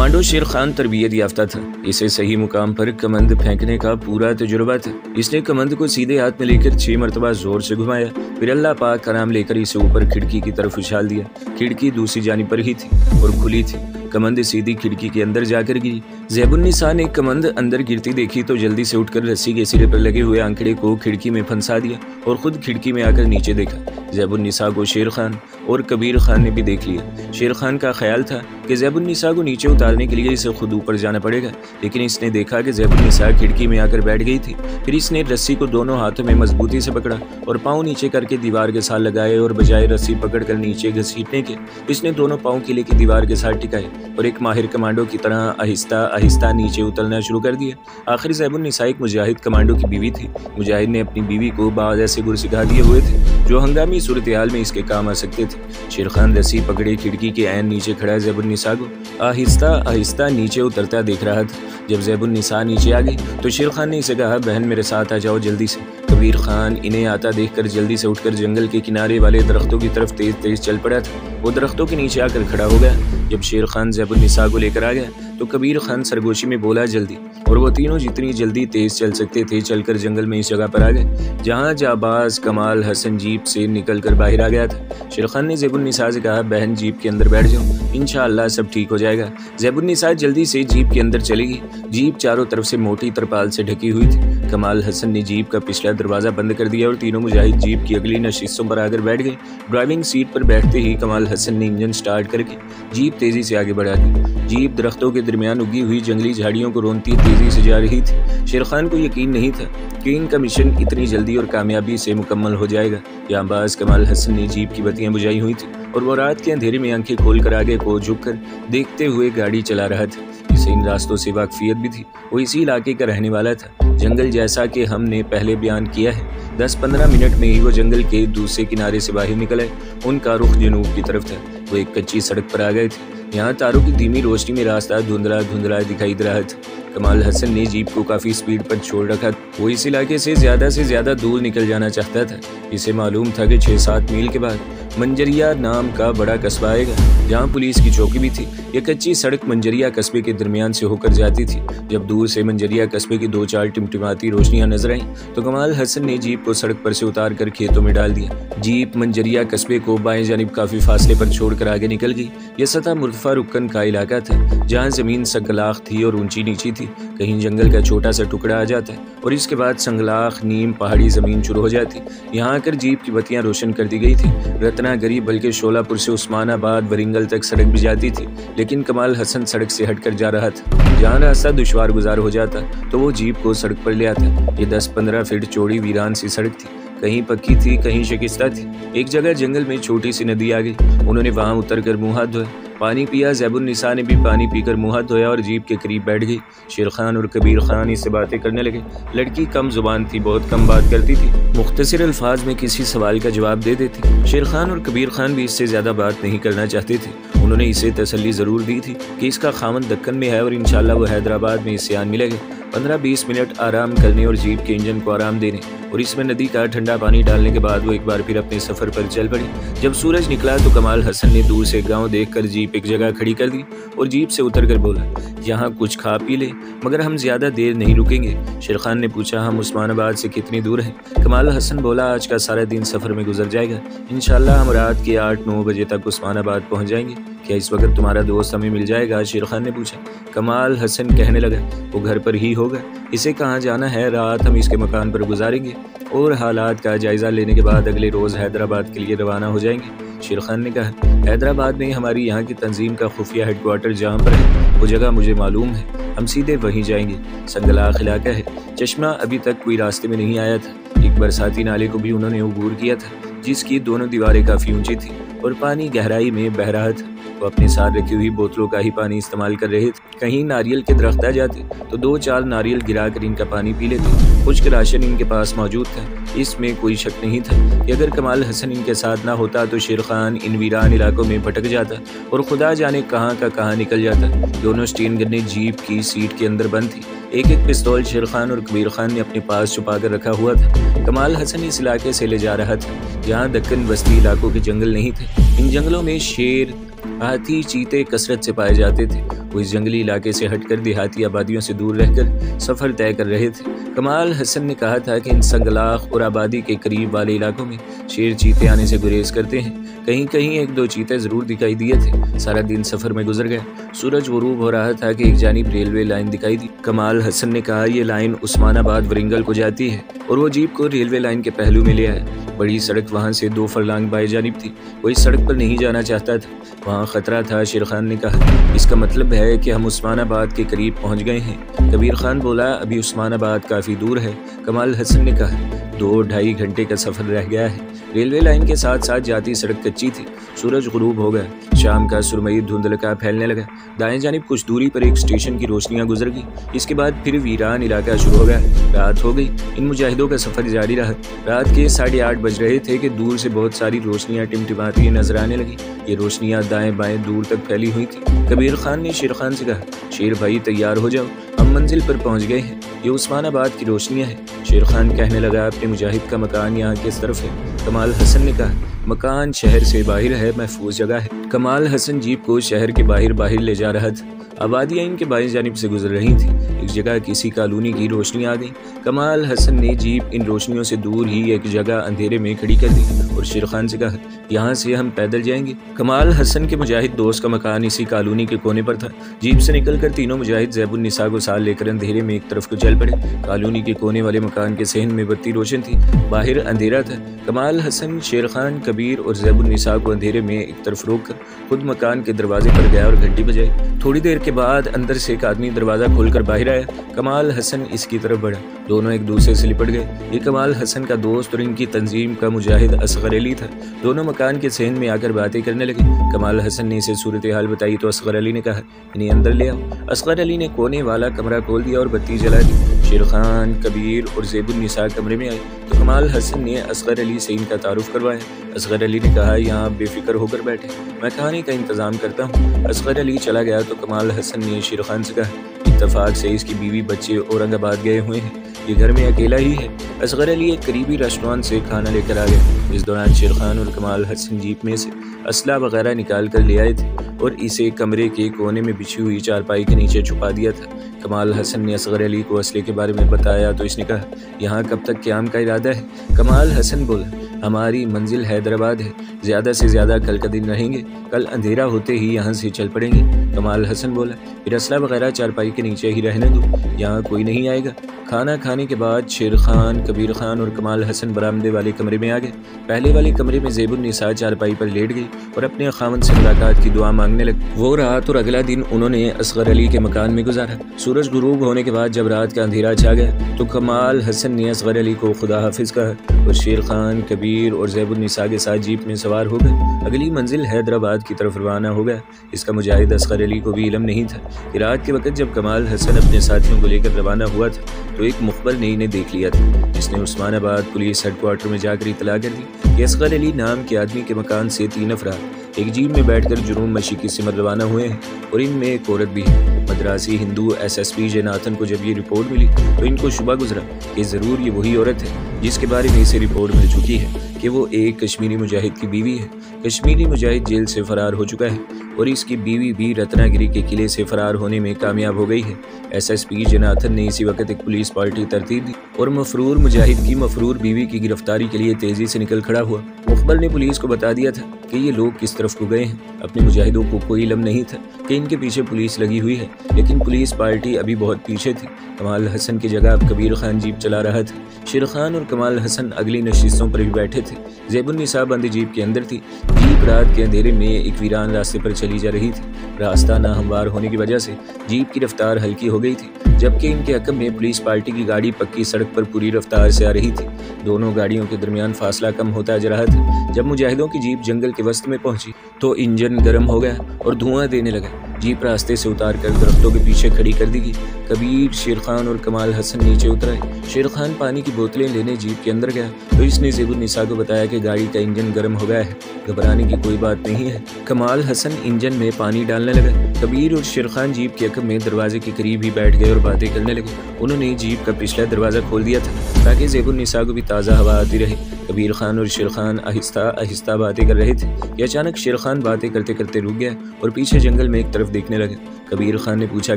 Commando शेर खान तरबियत याफ्ता था। इसे सही मुकाम पर कमंद फेंकने का पूरा तजुर्बा था। इसने कमंद को सीधे हाथ में लेकर 6 मरतबा जोर से घुमाया, फिर अल्लाह पाक का नाम लेकर इसे ऊपर खिड़की की तरफ उछाल दिया। खिड़की दूसरी जानिब पर ही थी और खुली थी। कमंद सीधी खिड़की के अंदर जाकर गिरी। ज़ैबुन्निसा ने कमंद अंदर गिरती देखी तो जल्दी से उठकर रस्सी के सिरे पर लगे हुए आंकड़े को खिड़की में फंसा दिया और खुद खिड़की में आकर नीचे देखा। ज़ैबुन्निसा को शेर खान और कबीर खान ने भी देख लिया। शेर खान का ख्याल था कि ज़ैबुन्निसा को नीचे उतारने के लिए इसे खुद ऊपर जाना पड़ेगा, लेकिन इसने देखा कि ज़ैबुन्निसा खिड़की में आकर बैठ गई थी। फिर इसने रस्सी को दोनों हाथों में मजबूती से पकड़ा और पाँव नीचे करके दीवार के साथ लगाए और बजाय रस्सी पकड़कर नीचे घसीटने के इसने दोनों पाँव किले की दीवार के साथ टिकाए और एक माहिर कमांडो की तरह आहिस्ता आहिस्ता नीचे उतरना शुरू कर दिया। आखिर ज़ैबुन्निसा एक मुजाहिद कमांडो की बीवी थी। मुजाहिद ने अपनी बीवी को बाज़ ऐसे गुर सिखा दिए हुए थे जो हंगामी सूरत हाल में इसके काम आ सकते थे। शेर खान रस्सी पकड़े खिड़की के ऐन नीचे खड़ा ज़ैबुन्निसा को आहिस्ता आहिस्ता नीचे उतरता देख रहा था। जब ज़ैबुन्निसा नीचे आ गई तो शेर खान ने इसे कहा, बहन मेरे साथ आ जाओ जल्दी से। कबीर खान इन्हें आता देखकर जल्दी से उठकर जंगल के किनारे वाले दरख्तों की तरफ तेज तेज चल पड़ा था। वो दरख्तों के नीचे आकर खड़ा हो गया। जब शेर खान ज़ैबुन्निसा को लेकर आ गया तो कबीर खान सरगोशी में बोला, जल्दी। और वो तीनों जितनी जल्दी तेज चल सकते थे चलकर जंगल में इस जगह पर आ गए जहाँ जाबाज कमाल हसन जीप से निकल कर बाहर आ गया था। शेर खान ने ज़ैबुन्निसा से कहा, बहन जीप के अंदर बैठ जाओ, इंशाअल्लाह सब ठीक हो जाएगा। ज़ैबुन्निसा जल्दी से जीप के अंदर चली गई। जीप चारों तरफ से मोटी तरपाल से ढकी हुई थी। कमाल हसन ने जीप का पिछला दरवाज़ा बंद कर दिया और तीनों मुजाहिद जीप की अगली नशिस्तों पर आकर बैठ गए। ड्राइविंग सीट पर बैठते ही कमाल हसन ने इंजन स्टार्ट करके जीप तेज़ी से आगे बढ़ा दी। जीप दरख्तों के दरमियान उगी हुई जंगली झाड़ियों को रोनती तेज़ी से जा रही थी। शेर खान को यकीन नहीं था कि इनका मिशन इतनी जल्दी और कामयाबी से मुकम्मल हो जाएगा। जांबाज कमाल हसन ने जीप की बत्तियां बुझाई हुई थी और वो रात के अंधेरे में आंखें खोलकर आगे को झुककर देखते हुए गाड़ी चला रहा था। इसे इन रास्तों से वाकफियत भी थी। वो इसी इलाके का रहने वाला था। जंगल जैसा कि हमने पहले बयान किया है, 10-15 मिनट में ही वो जंगल के दूसरे किनारे से बाहर निकले। उनका रुख जनूब की तरफ था। वो एक कच्ची सड़क पर आ गए थे। यहाँ तारों की धीमी रोशनी में रास्ता धुंधला धुंधला दिखाई दे रहा था। कमाल हसन ने जीप को काफ़ी स्पीड पर छोड़ रखा। वो इस इलाके से ज़्यादा दूर निकल जाना चाहता था। इसे मालूम था कि 6-7 मील के बाद मंजरिया नाम का बड़ा कस्बा आएगा जहाँ पुलिस की चौकी भी थी। ये कच्ची सड़क मंजरिया कस्बे के दरमियान से होकर जाती थी। जब दूर से मंजरिया कस्बे की 2-4 टिमटिमाती रोशनियां नजर आईं तो कमाल हसन ने जीप को सड़क पर से उतार कर खेतों में डाल दिया। जीप मंजरिया कस्बे को बाएं जानिब काफ़ी फासले पर छोड़कर आगे निकल गई। यह सतह मुर्तफा रुकन का इलाका था जहाँ ज़मीन संगलाख थी और ऊंची नीची थी। कहीं जंगल का छोटा सा टुकड़ा आ जाता है और इसके बाद संगलाख नीम पहाड़ी ज़मीन शुरू हो जाती। यहाँ आकर जीप की बत्तियाँ रोशन कर दी गई थी। रत्नागिरी बल्कि शोलापुर से उस्मानाबाद वरिंगल तक सड़क भी जाती थी, लेकिन कमाल हसन सड़क से हटकर जा रहा था। जहाँ रास्ता दुश्वार गुजार हो जाता तो वो जीप को सड़क पर ले आता। ये 10-15 फीट चौड़ी वीरान सी सड़क थी। कहीं पक्की थी, कहीं शिकस्ता थी। एक जगह जंगल में छोटी सी नदी आ गई। उन्होंने वहां उतरकर मुंह हाथ धोया, पानी पिया। ज़ैबुन्निसा ने भी पानी पीकर मुंह हाथ धोया और जीप के करीब बैठ गई। शेर खान और कबीर खान इससे बातें करने लगे। लड़की कम जुबान थी, बहुत कम बात करती थी, मुख्तसर अल्फाज में किसी सवाल का जवाब दे देती। शेर खान और कबीर खान भी इससे ज़्यादा बात नहीं करना चाहते थे। उन्होंने इसे तसल्ली ज़रूर दी थी कि इसका खामन दक्कन में है और इंशाल्लाह वो हैदराबाद में इससे आन मिलेगा। 15-20 मिनट आराम करने और जीप के इंजन को आराम देने और इसमें नदी का ठंडा पानी डालने के बाद वो एक बार फिर अपने सफ़र पर चल पड़ी। जब सूरज निकला तो कमाल हसन ने दूर से गांव देखकर जीप एक जगह खड़ी कर दी और जीप से उतरकर बोला, यहाँ कुछ खा पी ले, मगर हम ज़्यादा देर नहीं रुकेंगे। शेर खान ने पूछा, हम उस्मानाबाद से कितनी दूर हैं? कमाल हसन बोला, आज का सारा दिन सफ़र में गुजर जाएगा। इंशाल्लाह हम रात के 8-9 बजे तक उस्मानाबाद पहुँच जाएंगे। क्या इस वक्त तुम्हारा दोस्त हमें मिल जाएगा? शेर खान ने पूछा। कमाल हसन कहने लगा, वो घर पर ही होगा, इसे कहाँ जाना है, रात हम इसके मकान पर गुजारेंगे और हालात का जायज़ा लेने के बाद अगले रोज़ हैदराबाद के लिए रवाना हो जाएंगे। शेर खान ने कहा, हैदराबाद में हमारी यहाँ की तंजीम का खुफिया हेडक्वार्टर जहाँ पर है वो जगह मुझे मालूम है, हम सीधे वहीं जाएंगे। संगलाख इलाका है। चश्मा अभी तक कोई रास्ते में नहीं आया था। एक बरसाती नाले को भी उन्होंने अबूर किया था जिसकी दोनों दीवारें काफ़ी ऊंची थी और पानी गहराई में बह रहा था। वो अपने साथ रखी हुई बोतलों का ही पानी इस्तेमाल कर रहे थे। कहीं नारियल के दरख्त आ जाते तो 2-4 नारियल गिराकर इनका पानी पी लेते। कुछ राशन इनके पास मौजूद था, इसमें कोई शक नहीं था कि अगर कमाल हसन इनके साथ ना होता तो शेर खान इन वीरान इलाकों में भटक जाता और खुदा जाने कहाँ का कहाँ निकल जाता। दोनों स्टीन गन्ने जीप की सीट के अंदर बंद थी। एक पिस्तौल शेर खान और कबीर खान ने अपने पास छुपा कर रखा हुआ था। कमाल हसन इस इलाके से ले जा रहा था जहाँ दक्कन बस्ती इलाकों के जंगल नहीं थे। इन जंगलों में शेर, हाथी चीते कसरत से पाए जाते थे। वो इस जंगली इलाके से हटकर देहाती आबादियों से दूर रहकर सफ़र तय कर रहे थे। कमाल हसन ने कहा था कि इन संगलाख और आबादी के करीब वाले इलाकों में शेर चीते आने से गुरेज करते हैं। कहीं कहीं एक दो चीते ज़रूर दिखाई दिए थे। सारा दिन सफ़र में गुजर गया। सूरज गुरूब हो रहा था कि एक जानिब रेलवे लाइन दिखाई दी। कमाल हसन ने कहा, यह लाइन उस्मानाबाद वरिंगल को जाती है, और वो जीप को रेलवे लाइन के पहलू में ले आया। बड़ी सड़क वहाँ से 2 फरलांग बाएं जानिब थी। वो इस सड़क पर नहीं जाना चाहता था, वहाँ खतरा था। शेर खान ने कहा, इसका मतलब है कि हम उस्मानाबाद के करीब पहुँच गए हैं। कबीर खान बोला, अभी उस्मानाबाद काफ़ी दूर है। कमाल हसन ने कहा, 2-2.5 घंटे का सफ़र रह गया है। रेलवे लाइन के साथ साथ जाती सड़क कच्ची थी। सूरज गुरूब हो गया। शाम का सुरमई धुंधलका फैलने लगा। दाएं जानिब कुछ दूरी पर एक स्टेशन की रोशनियां गुजर गई। इसके बाद फिर वीरान इलाका शुरू हो गया। रात हो गई। इन मुजाहिदों का सफ़र जारी रहा। रात के 8:30 बज रहे थे कि दूर से बहुत सारी रोशनियां टिमटिमाती हुई नजर आने लगी। ये रोशनियां दाएं बाएं दूर तक फैली हुई थी। कबीर खान ने शेर खान से कहा, शेर भाई तैयार हो जाओ, हम मंजिल पर पहुंच गए हैं। ये उस्मानाबाद की रोशनियां हैं। शेर खान कहने लगा, अपने मुजाहिद का मकान यहाँ किस तरफ है? कमाल हसन ने कहा, मकान शहर से बाहर है, महफूज जगह है। कमाल हसन जीप को शहर के बाहर ले जा रहा था। आबादियाँ इनके बाएं जानिब से गुजर रही थी। एक जगह किसी कॉलोनी की रोशनी आ गई। कमाल हसन ने जीप इन रोशनियों से दूर ही एक जगह अंधेरे में खड़ी कर दी और शेर खान से कहा, यहाँ से हम पैदल जाएंगे। कमाल हसन के मुजाहिद दोस्त का मकान इसी कॉलोनी के कोने पर था। जीप से निकलकर तीनों मुजाहिद ज़ैबुन्निसा को साथ लेकर अंधेरे में एक तरफ को चल पड़े। कॉलोनी के कोने वाले मकान के सहन में बत्ती रोशन थी, बाहर अंधेरा था। कमाल हसन, शेर खान, कबीर और ज़ैबुन्निसा को अंधेरे में एक तरफ रोक कर खुद मकान के दरवाजे पर गया और घंटी बजाई। थोड़ी देर के बाद अंदर से एक आदमी दरवाज़ा खोलकर बाहर आया। कमाल हसन इसकी तरफ बढ़ा। दोनों एक दूसरे से लिपट गए। ये कमाल हसन का दोस्त और इनकी तंजीम का मुजाहिद असगर अली था। दोनों मकान के सहन में आकर बातें करने लगे। कमाल हसन ने इसे सूरत हाल बताई तो असगर अली ने कहा, इन्हें अंदर ले आओ। असगर अली ने कोने वाला कमरा खोल दिया और बत्ती जला दी। शेर खान, कबीर और ज़ैबुन्निसा कमरे में आए तो कमाल हसन ने असगर अली से इनका तारुफ करवाया। असगर अली ने कहा, यहाँ बेफिक्र होकर बैठे, मैं खाने का इंतज़ाम करता हूँ। असगर अली चला गया तो कमाल हसन ने शेर खान से कहा, इत्तफाक से इसकी बीवी बच्चे औरंगाबाद गए हुए हैं, ये घर में अकेला ही है। असगर अली एक करीबी रेस्टोरेंट से खाना लेकर आ गए। इस दौरान शेर खान और कमाल हसन जीप में से असला वगैरह निकाल कर ले आए थे और इसे कमरे के कोने में बिछी हुई चारपाई के नीचे छुपा दिया था। कमाल हसन ने असगर अली को असले के बारे में बताया तो इसने कहा, यहाँ कब तक क़याम का इरादा है? कमाल हसन बोला, हमारी मंजिल हैदराबाद है, ज़्यादा से ज़्यादा कल का दिन रहेंगे, कल अंधेरा होते ही यहाँ से चल पड़ेंगे। कमाल हसन बोला, फिर असला वगैरह चारपाई के नीचे ही रहने दो, यहाँ कोई नहीं आएगा। खाना खाने के बाद शेर खान, कबीर खान और कमाल हसन बरामदे वाले कमरे में आ गए। पहले वाले कमरे में ज़ैबुन्निसा चारपाई पर लेट गई और अपने खामन से मुलाकात की दुआ मांगने लगी। वो रात और अगला दिन उन्होंने असगर अली के मकान में गुजारा। सूरज गुरूब होने के बाद जब रात का अंधेरा छा गया तो कमाल हसन ने असगर अली को खुदा हाफिज कहा और शेर खान, कबीर और ज़ैबुन्निसा के साथ जीप में सवार हो गए। अगली मंजिल हैदराबाद की तरफ रवाना हो गया। इसका मुजाहिद असगर अली को भी इल्म नहीं था कि रात के वक्त जब कमाल हसन अपने साथियों को लेकर रवाना हुआ था तो एक मुखबर ने इन्हें देख लिया था, जिसने उस्मानाबाद पुलिस हेडक्वार्टर में जाकर इतला कर दी कि असगर अली नाम के आदमी के मकान से 3 अफराद एक जीप में बैठकर जुनून मशी की सिमत रवाना हुए हैं और इनमें एक औरत भी है। मद्रासी हिंदू SSP जनाथन को जब ये रिपोर्ट मिली तो इनको शुबा गुजरा कि ज़रूर ये वही औरत है जिसके बारे में इसे रिपोर्ट मिल चुकी है कि वो एक कश्मीरी मुजाहिद की बीवी है। कश्मीरी मुजाहिद जेल से फरार हो चुका है और इसकी बीवी भी रत्नागिरी के किले से फरार होने में कामयाब हो गई है। SSP जनाथन ने इसी वक्त एक पुलिस पार्टी तरतीब दी और मफरूर मुजाहिद की मफरूर बीवी की गिरफ्तारी के लिए तेजी से निकल खड़ा हुआ। मुखबर ने पुलिस को बता दिया था कि ये लोग किस तरफ को गए हैं। अपने मुजाहिदों को कोई इल्म नहीं था कि इनके पीछे पुलिस लगी हुई है, लेकिन पुलिस पार्टी अभी बहुत पीछे थी। कमाल हसन की जगह अब कबीर खान जीप चला रहा था। शेर खान और कमाल हसन अगली नशिस्तों पर भी बैठे थे। ज़ैबुन्निसा बंद जीप के अंदर थी। जीप रात के अंधेरे में एक वीरान रास्ते पर चली जा रही थी। रास्ता नाहमवार होने की वजह से जीप की रफ्तार हल्की हो गई थी, जबकि इनके अकब में पुलिस पार्टी की गाड़ी पक्की सड़क पर पूरी रफ्तार से आ रही थी। दोनों गाड़ियों के दरमियान फासला कम होता जा रहा था। जब मुजाहिदों की जीप जंगल के वस्त में पहुंची तो इंजन गर्म हो गया और धुआं देने लगा। जीप रास्ते से उतार कर दरख्तों के पीछे खड़ी कर दी गई। कबीर, शेर खान और कमाल हसन नीचे उतरे। शेर खान पानी की बोतलें लेने जीप के अंदर गया तो इसने ज़ैबुन्निसा को बताया कि गाड़ी का इंजन गर्म हो गया है, घबराने की कोई बात नहीं है। कमाल हसन इंजन में पानी डालने लगा। कबीर और शेर खान जीप के अकब में दरवाजे के करीब ही बैठ गए और बातें करने लगे। उन्होंने जीप का पिछला दरवाज़ा खोल दिया था ताकि ज़ैबुन्निसा को भी ताज़ा हवा आती रहे। कबीर खान और शेर खान आहिस्ता आहिस्ता बातें कर रहे थे कि अचानक शेर खान बातें करते करते रुक गया और पीछे जंगल में एक तरफ देखने लगा। कबीर खान ने पूछा,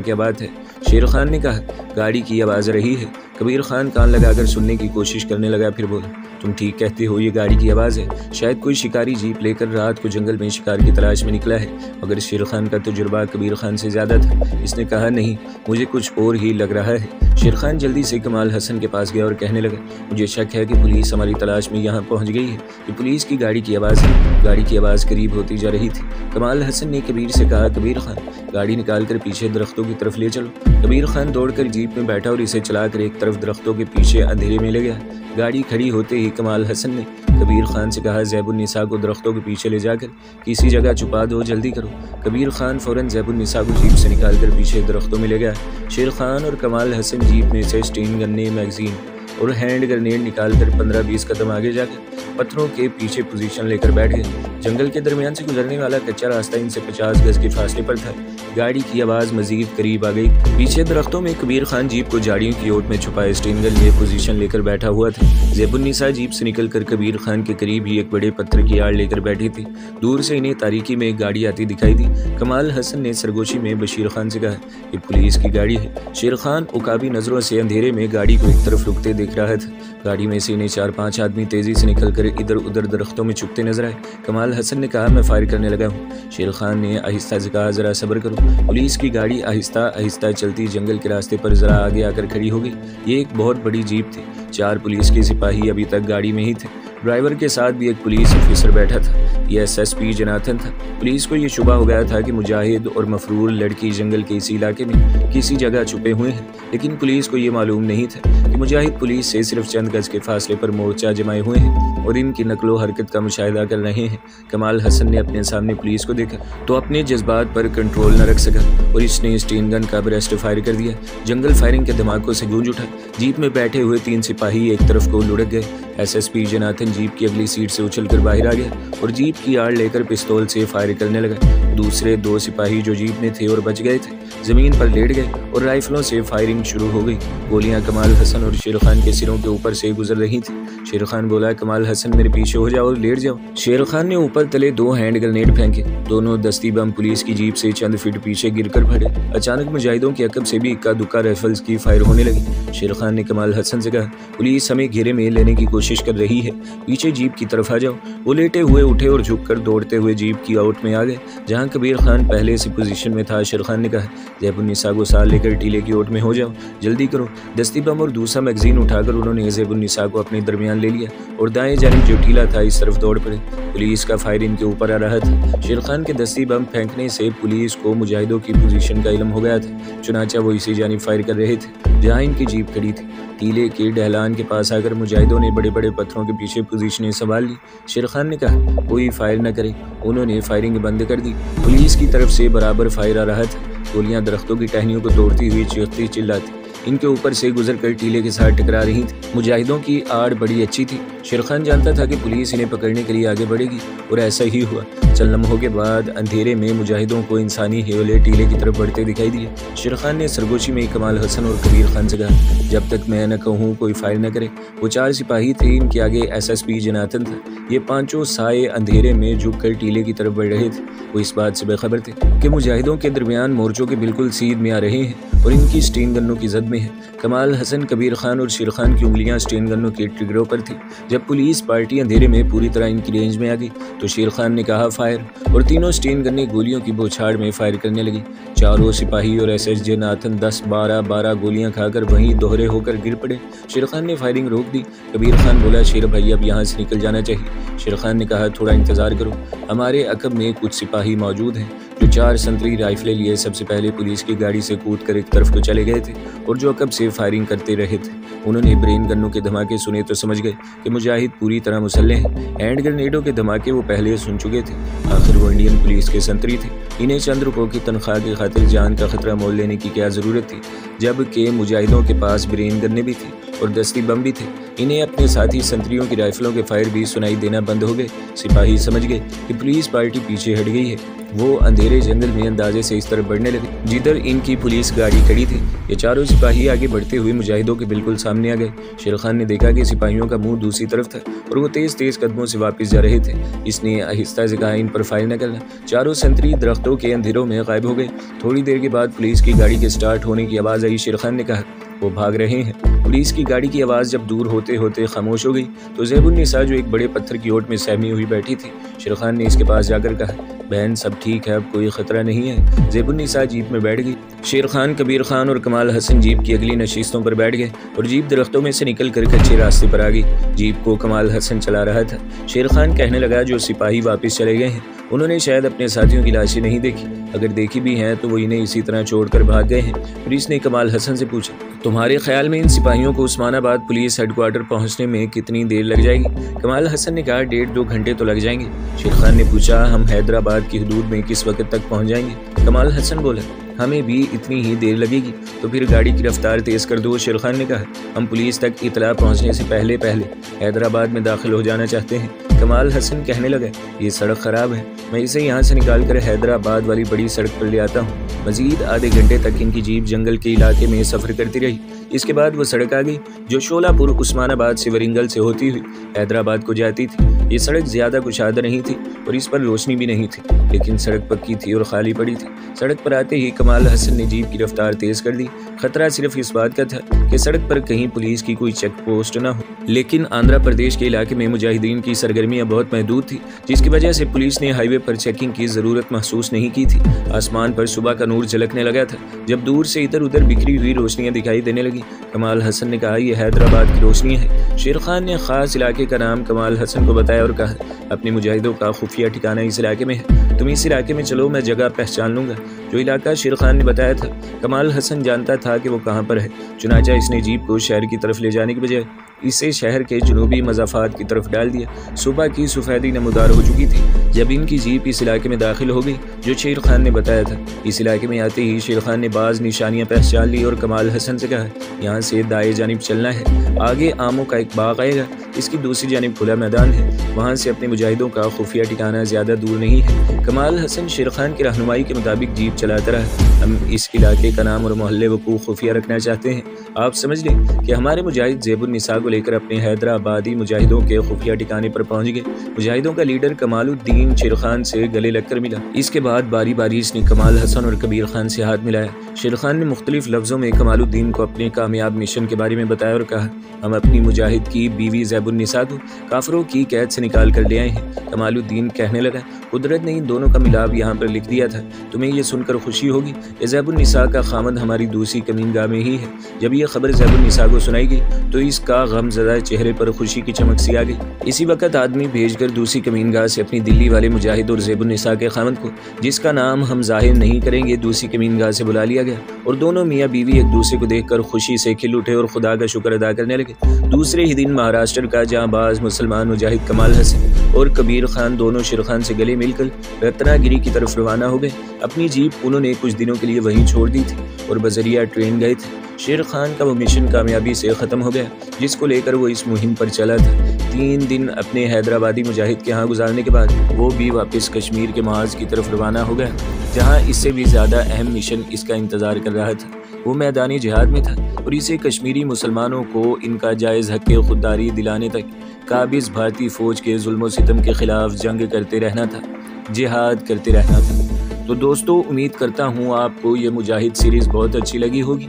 क्या बात है? शेर खान ने कहा, गाड़ी की आवाज़ रही है। कबीर खान कान लगाकर सुनने की कोशिश करने लगा, फिर बोला, तुम ठीक कहते हो, ये गाड़ी की आवाज़ है। शायद कोई शिकारी जीप लेकर रात को जंगल में शिकार की तलाश में निकला है। मगर शेर खान का तजुर्बा कबीर खान से ज़्यादा था। इसने कहा, नहीं, मुझे कुछ और ही लग रहा है। शेर खान जल्दी से कमाल हसन के पास गया और कहने लगा, मुझे शक है कि पुलिस हमारी तलाश में यहाँ पहुँच गई है। ये पुलिस की गाड़ी की आवाज़ है। गाड़ी की आवाज़ करीब होती जा रही थी। कमाल हसन ने कबीर से कहा, कबीर खान, गाड़ी निकालकर पीछे दरख्तों की तरफ ले चलो। कबीर खान दौड़कर जीप में बैठा और इसे चलाकर एक तरफ दरख्तों के पीछे अंधेरे में ले गया। गाड़ी खड़ी होते ही कमाल हसन ने कबीर खान से कहा, ज़ैबुन्निसा को दरख्तों के पीछे ले जाकर किसी जगह छुपा दो, जल्दी करो। कबीर खान फ़ौरन ज़ैबुन्निसा को जीप से निकालकर पीछे दरख्तों में ले गया। शेर खान और कमाल हसन जीप में से स्टीन गन्ने, मैगजीन और हैंड ग्रेनेड निकालकर 15-20 कदम आगे जाकर पत्थरों के पीछे पोजीशन लेकर बैठ गए। जंगल के दरमियान से गुजरने वाला कच्चा रास्ता इनसे 50 गज के फासले पर था। गाड़ी की आवाज़ मजीद करीब आ गई। पीछे दरख्तों में कबीर खान जीप को झाड़ियों की ओट में छुपाए स्टीन गन लिए पोजीशन लेकर बैठा हुआ था। ज़ैबुन्निसा जीप से निकलकर कबीर खान के करीब ही एक बड़े पत्थर की आड़ लेकर बैठी थी। दूर से इन्हें तारीकी में एक गाड़ी आती दिखाई दी। कमाल हसन ने सरगोशी में बशीर खान से कहा, ये पुलिस की गाड़ी है। शेर खान उकाबी नजरों से अंधेरे में गाड़ी को एक तरफ रुकते देख रहा था। गाड़ी में से इन्हें 4-5 आदमी तेजी से निकलकर इधर उधर दरख्तों में छुपते नजर आए। कमाल हसन ने कहा, मैं फायर करने लगा हूँ। शेर खान ने आहिस्ता से कहा, जरा सब्र करो। पुलिस की गाड़ी आहिस्ता आहिस्ता चलती जंगल के रास्ते पर जरा आगे आकर खड़ी हो गई। ये एक बहुत बड़ी जीप थी। 4 पुलिस के सिपाही अभी तक गाड़ी में ही थे। ड्राइवर के साथ भी एक पुलिस ऑफिसर बैठा था। यह SSP जनाथन था। पुलिस को यह शुबा हो गया था कि मुजाहिद और मफरूर लड़की जंगल के इसी इलाके में किसी जगह छुपे हुए हैं, लेकिन पुलिस को यह मालूम नहीं था कि मुजाहिद पुलिस से सिर्फ चंद गज के फासले पर मोर्चा जमाए हुए हैं और इनकी नकलो हरकत का मुशाहिदा कर रहे हैं। कमाल हसन ने अपने सामने पुलिस को देखा तो अपने जज्बात पर कंट्रोल न रख सका और इसने स्टीन गन का ब्रेस्ट फायर कर दिया। जंगल फायरिंग के धमाकों से गूंज उठा। जीप में बैठे हुए 3 सिपाही एक तरफ को लुढ़क गए। SSP जनाथन जीप की अगली सीट से उछलकर बाहर आ गया और जीप की आड़ लेकर पिस्तौल से फायर करने लगा। दूसरे 2 सिपाही जो जीप में थे और बच गए थे, जमीन पर लेट गए और राइफलों से फायरिंग शुरू हो गई। गोलियां कमाल हसन और शेर खान के सिरों के ऊपर से गुजर रही थी। शेर खान बोला, कमाल हसन मेरे पीछे हो जाओ और लेट जाओ। शेर खान ने ऊपर तले 2 हैंड ग्रेनेड फेंके। दोनों दस्ती बम पुलिस की जीप से चंद फीट पीछे गिरकर पड़े। अचानक मुजाहिदों के अकब से भी इक्का दुक्का राइफल्स की फायर होने लगी। शेर खान ने कमाल हसन से कहा, पुलिस हमें घेरे में लेने की कोशिश कर रही है, पीछे जीप की तरफ आ जाओ। वो लेटे हुए उठे और झुककर दौड़ते हुए जीप की आउट में आ गए जहां कबीर खान पहले से पोजीशन में था। शेर खान ने कहा, ज़ैबुन्निसा को साथ लेकर टीले की ओट में हो जाओ, जल्दी करो। दस्ती बम और दूसरा मैगजीन उठाकर उन्होंने ज़ैबुन्निसा को अपने दरमियान ले लिया और दाएं जानिब जो टीला था इस तरफ दौड़ पड़े। पुलिस का फायर इनके ऊपर आ रहा था। शेर खान के दस्ती बम फेंकने से पुलिस को मुजाहिदों की पोजीशन का इल्म हो गया था। चुनाचा वो इसी जानिब फायर कर रहे थे जहाँ इनकी जीप खड़ी थी। टीले के ढलान के पास आकर मुजाहिदों ने बड़े बड़े पत्थरों के पीछे पोजीशनें संभाल ली। शेर खान ने कहा, कोई फायर न करे। उन्होंने फायरिंग बंद कर दी। पुलिस की तरफ से बराबर फायर आ रहा था। गोलियां दरख्तों की टहनियों को तोड़ती हुई चीखती चिल्लाती इनके ऊपर से गुजरकर टीले के साथ टकरा रही थी। मुजाहिदों की आड़ बड़ी अच्छी थी। शेर खान जानता था कि पुलिस इन्हें पकड़ने के लिए आगे बढ़ेगी और ऐसा ही हुआ। चंद लम्हों के बाद अंधेरे में मुजाहिदों को इंसानी हेवले टीले की तरफ बढ़ते दिखाई दिए। शेर खान ने सरगोशी में कमाल हसन और कबीर खान से कहा, जब तक मैं न कहूँ कोई फायर न करे। वो 4 सिपाही थे, इनके आगे SSP जनाथन था। ये 5 साए अंधेरे में झुककर टीले की तरफ बढ़ रहे थे। वो इस बात से बेखबर थे कि मुजाहिदों के दरमियान मोर्चों के बिल्कुल सीध में आ रहे हैं और इनकी स्टीन गन्नों की जद में है। कमाल हसन, कबीर खान और शेर खान की उंगलियां स्टीन गन्नों के ट्रिगरों पर थी। जब पुलिस पार्टी अंधेरे में पूरी तरह इनकी रेंज में आ गई तो शेर खान ने कहा, फायर, और तीनों स्टीन गन्ने गोलियों की बौछार में फायर करने लगी। चारों सिपाही और SS जनाथन 10-12 गोलियां खाकर वहीं दोहरे होकर गिर पड़े। शेर खान ने फायरिंग रोक दी। कबीर खान बोला, शेर भाई अब यहाँ से निकल जाना चाहिए। शेर खान ने कहा, थोड़ा इंतजार करो, हमारे अकब में कुछ सिपाही मौजूद हैं जो 4 संतरी राइफलें लिए सबसे पहले पुलिस की गाड़ी से कूद कर एक तरफ को चले गए थे और जो अकब से फायरिंग करते रहे थे। उन्होंने ब्रेन गन्नों के धमाके सुने तो समझ गए कि मुजाहिद पूरी तरह मुसल्लह हैं। हैंड ग्रेनेडों के धमाके वो पहले सुन चुके थे। आखिर वो इंडियन पुलिस के संतरी थे। इन्हें चंद रुपयों की तनख्वाह की खातिर जान का खतरा मोल लेने की क्या ज़रूरत थी। जबकि मुजाहिदों के पास ब्रेन गन्ने भी थे और दस्ती बम भी थे। इन्हें अपने साथी संतरियों की राइफलों के फायर भी सुनाई देना बंद हो गए। सिपाही समझ गए कि पुलिस पार्टी पीछे हट गई है। वो अंधेरे जंगल में अंदाजे से इस तरफ बढ़ने लगे जिधर इनकी पुलिस गाड़ी खड़ी थी। ये चारों सिपाही आगे बढ़ते हुए मुजाहिदों के बिल्कुल सामने आ गए। शेर खान ने देखा कि सिपाहियों का मुंह दूसरी तरफ था और वो तेज तेज कदमों से वापस जा रहे थे। इसने आहिस्ता से कहा, इन पर फायर न करना। चारों संतरी दरख्तों के अंधेरों में गायब हो गए। थोड़ी देर के बाद पुलिस की गाड़ी के स्टार्ट होने की आवाज़ आई। शेर खान ने कहा, वो भाग रहे हैं। पुलिस की गाड़ी की आवाज़ जब दूर होते होते खामोश हो गई तो ज़ैबुन्निसा जो एक बड़े पत्थर की ओट में सहमी हुई बैठी थी, शेर खान ने इसके पास जाकर कहा, बहन सब ठीक है, अब कोई ख़तरा नहीं है। ज़ैबुन्निसा जीप में बैठ गई। शेर खान, कबीर खान और कमाल हसन जीप की अगली नशिस्तों पर बैठ गए और जीप दरख्तों में से निकल कर कच्चे रास्ते पर आ गई। जीप को कमाल हसन चला रहा था। शेर खान कहने लगा, जो सिपाही वापस चले गए हैं उन्होंने शायद अपने साथियों की लाशें नहीं देखी, अगर देखी भी हैं तो वो इन्हें इसी तरह छोड़कर भाग गए हैं। पुलिस ने कमाल हसन से पूछा, तुम्हारे ख्याल में इन सिपाहियों को उस्मानाबाद पुलिस हेडक्वार्टर पहुंचने में कितनी देर लग जाएगी? कमाल हसन ने कहा, 1.5-2 घंटे तो लग जाएंगे। शेर खान ने पूछा, हम हैदराबाद की हदूद में किस वक्त तक पहुंच जाएंगे? कमाल हसन बोला, हमें भी इतनी ही देर लगेगी, तो फिर गाड़ी की रफ्तार तेज़ कर दो। शेर खान ने कहा, हम पुलिस तक इतला पहुंचने से पहले पहले हैदराबाद में दाखिल हो जाना चाहते हैं। कमाल हसन कहने लगा, ये सड़क ख़राब है, मैं इसे यहाँ से निकाल कर हैदराबाद वाली बड़ी सड़क पर ले आता हूँ। मजीद आधे घंटे तक इनकी जीप जंगल के इलाके में सफ़र करती रही। इसके बाद वो सड़क आ गई जो शोलापुर उस्मानाबाद से वरिंगल से होती हुई हैदराबाद को जाती थी। ये सड़क ज़्यादा कुशादा नहीं थी और इस पर रोशनी भी नहीं थी, लेकिन सड़क पक्की थी और खाली पड़ी थी। सड़क पर आते ही कमाल हसन ने जीप की रफ्तार तेज़ कर दी। खतरा सिर्फ इस बात का था कि सड़क पर कहीं पुलिस की कोई चेक पोस्ट न हो, लेकिन आंध्र प्रदेश के इलाके में मुजाहिदीन की सरगर्मियां बहुत महदूद थी, जिसकी वजह से पुलिस ने हाईवे पर चेकिंग की ज़रूरत महसूस नहीं की थी। आसमान पर सुबह का नूर झलकने लगा था जब दूर से इधर उधर बिखरी हुई रोशनियां दिखाई देने लगी। कमाल हसन ने कहा, यह हैदराबाद की रोशनी है। शेर खान ने खास इलाके का नाम कमाल हसन को बताया और कहा, अपने मुजाहिदों का खुफिया ठिकाना इस इलाके में है, तुम इस इलाके में चलो, मैं जगह पहचान लूँगा। जो इलाका शेर खान ने बताया था कमाल हसन जानता था कि वो कहाँ पर है। चुनाचा इसने जीप को शहर की तरफ ले जाने की बजाय इसे शहर के जनूबी मज़ाफ़ात की तरफ डाल दिया। सुबह की सफ़ेदी नमूदार हो चुकी थी जब इनकी जीप इस इलाके में दाखिल हो गई जो शेर खान ने बताया था। इस इलाके में आते ही शेर खान ने बाज़ निशानियां पहचान ली और कमाल हसन से कहा, यहाँ से दाएं जानिब चलना है, आगे आमों का एक बाग आएगा, इसकी दूसरी जानिब खुला मैदान है, वहाँ से अपने मुजाहिदों का खुफिया ठिकाना ज़्यादा दूर नहीं है। कमाल हसन शेर खान की रहनुमाई के मुताबिक जीप चलाता रहा। हम इस इलाके का नाम और मोहल्ले वकूफ़ खुफिया रखना चाहते हैं। आप समझ लें कि हमारे मुजाहिद ज़ैबुन्निसा को लेकर अपने हैदराबादी मुजाहिदों के खुफिया ठिकाने पर पहुंच गए। मुजाहिदों का लीडर कमालुद्दीन शेर खान से गले लगकर मिला। इसके बाद बारी बारी इसने कमाल हसन और कबीर खान से हाथ मिलाया। शेर खान ने मुख्तलिफ लफ्ज़ों में कमालुद्दीन को अपने कामयाब मिशन के बारे में बताया और कहा, हम अपनी मुजाहिद की बीवी ज़ैबुन्निसा को काफिरों की कैद से निकाल कर ले आए हैं। कमालुद्दीन कहने लगा, कुदरत ने इन दोनों का मिलाप यहाँ पर लिख दिया था। तुम्हें यह सुनकर खुशी होगी कि ज़ैबुन्निसा का खामद हमारी दूसरी कमीनगाह में ही है। जब यह खबर ज़ैबुन्निसा को सुनाई गई तो इसका गमज़दा चेहरे पर खुशी की चमक सी आ गई। इसी वक्त आदमी भेजकर दूसरी कमीनगाह से अपनी दिल्ली वाले मुजाहिद और ज़ैबुन्निसा के खामद को, जिसका नाम हम जाहिर नहीं करेंगे, दूसरी कमीनगाह से बुला लिया गया और दोनों मियाँ बीवी एक दूसरे को देखकर खुशी से खिल उठे और खुदा का शुक्र अदा करने लगे। दूसरे ही दिन महाराष्ट्र का जांबाज मुसलमान मुजाहिद कमाल हसन और कबीर खान दोनों शेर खान से गले मिलकर रत्नागिरी की तरफ रवाना हो गए। अपनी जीप उन्होंने कुछ दिनों के लिए वहीं छोड़ दी थी और बजरिया ट्रेन गए थे। शेर खान का वो मिशन कामयाबी से ख़त्म हो गया जिसको लेकर वो इस मुहिम पर चला था। 3 दिन अपने हैदराबादी मुजाहिद के यहाँ गुजारने के बाद वो भी वापस कश्मीर के महाज की तरफ रवाना हो गया, जहाँ इससे भी ज़्यादा अहम मिशन इसका इंतज़ार कर रहा था। वो मैदानी जिहाद में था और इसे कश्मीरी मुसलमानों को इनका जायज़ हक़ खुददारी दिलाने तक काबिज़ भारतीय फ़ौज के जुल्म सितम के ख़िलाफ़ जंग करते रहना था, जिहाद करते रहना था। तो दोस्तों, उम्मीद करता हूँ आपको ये मुजाहिद सीरीज़ बहुत अच्छी लगी होगी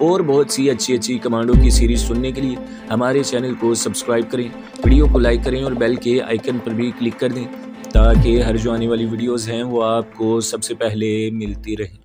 और बहुत सी अच्छी कमांडो की सीरीज़ सुनने के लिए हमारे चैनल को सब्सक्राइब करें, वीडियो को लाइक करें और बेल के आइकन पर भी क्लिक कर दें ताकि हर जो आने वाली वीडियोज़ हैं वो आपको सबसे पहले मिलती रहें।